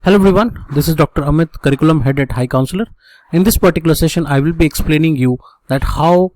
Hello everyone, this is Dr. Amit, Curriculum Head at High Counselor. In this particular session, I will be explaining you that how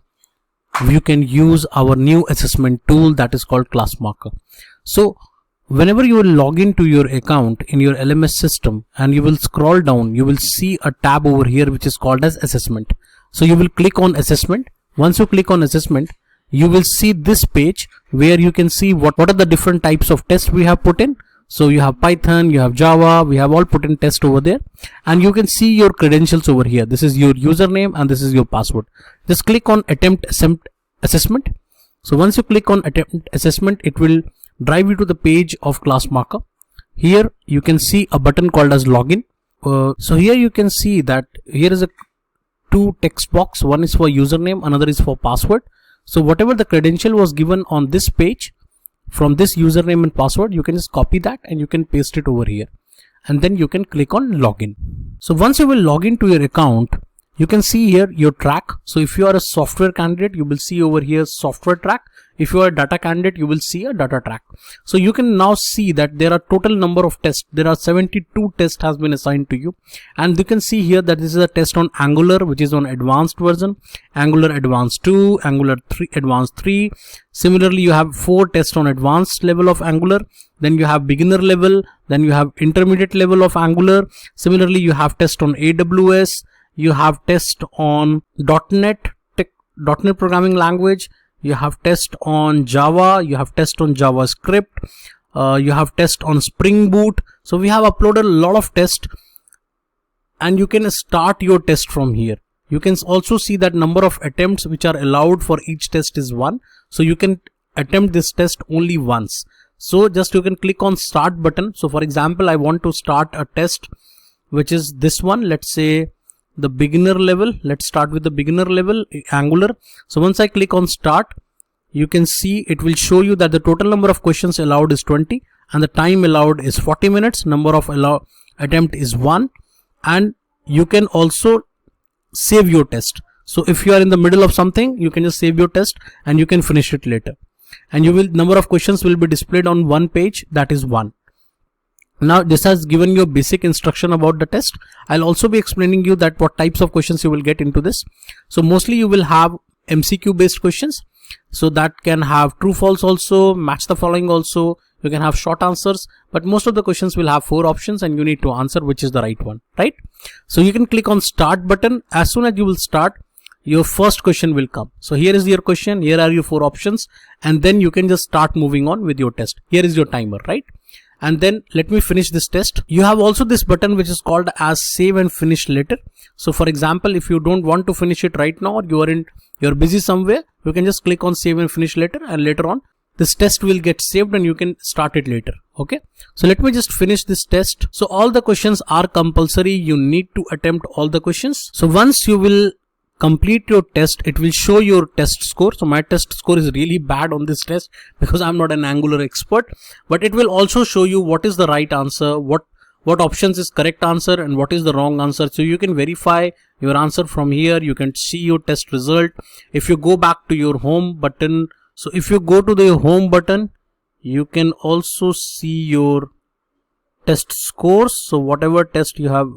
you can use our new assessment tool that is called Classmarker. So, whenever you will log into your account in your LMS system and you will scroll down, you will see a tab over here which is called as Assessment. So, you will click on Assessment. Once you click on Assessment, you will see this page where you can see what are the different types of tests we have put in. So you have Python, you have Java, we have all put in test over there, and you can see your credentials over here. This is your username and this is your password. Just click on Attempt Assessment. So once you click on Attempt Assessment, it will drive you to the page of Classmarker. Here you can see a button called as Login. So here you can see that here is a two text box. One is for username, another is for password. So whatever the credential was given on this page, from this username and password, you can just copy that and you can paste it over here, and then you can click on login. So once you will log into your account, you can see here your track. So if you are a software candidate, you will see over here software track. If you are a data candidate, you will see a data track. So you can now see that there are total number of tests. There are 72 tests has been assigned to you, and you can see here that this is a test on Angular, which is on advanced version, Angular Advanced 2, Angular 3, Advanced 3. Similarly, you have 4 tests on advanced level of Angular. Then you have beginner level. Then you have intermediate level of Angular. Similarly, you have test on AWS. You have test on .NET programming language. You have test on Java. You have test on JavaScript. You have test on Spring Boot. So we have uploaded a lot of tests, and you can start your test from here. You can also see that number of attempts which are allowed for each test is 1. So you can attempt this test only once. So just you can click on Start button. So for example, I want to start a test which is this one. Let's say the beginner level. Let's start with the beginner level Angular. So once I click on Start, you can see it will show you that the total number of questions allowed is 20 and the time allowed is 40 minutes. Number of attempt is 1, and you can also save your test. So if you are in the middle of something, you can just save your test and you can finish it later. And number of questions will be displayed on one page, that is 1. Now this has given you a basic instruction about the test. I'll also be explaining you that what types of questions you will get into this. So mostly you will have MCQ based questions. So that can have true false also, match the following also. You can have short answers, but most of the questions will have 4 options and you need to answer which is the right one, right? So you can click on Start button. As soon as you will start, your first question will come. So here is your question, here are your 4 options, and then you can just start moving on with your test. Here is your timer, right? And then let me finish this test. You have also this button which is called as Save and Finish Later. So for example, if you don't want to finish it right now, or you're busy somewhere, you can just click on Save and Finish Later, and later on this test will get saved and you can start it later. Okay, so let me just finish this test. So all the questions are compulsory. You need to attempt all the questions. So once you will complete your test, it will show your test score. So my test score is really bad on this test because I'm not an Angular expert, but it will also show you what is the right answer, what options is correct answer and what is the wrong answer. So you can verify your answer from here. You can see your test result. If you go back to your home button, so if you go to the home button, you can also see your test scores. So whatever test you have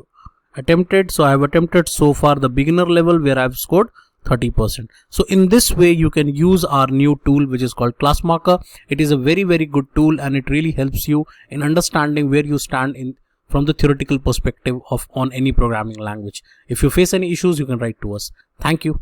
attempted, so I have attempted so far the beginner level where I have scored 30%. So in this way you can use our new tool which is called Classmarker. It is a very good tool and it really helps you in understanding where you stand from the theoretical perspective on any programming language. If you face any issues, you can write to us. Thank you.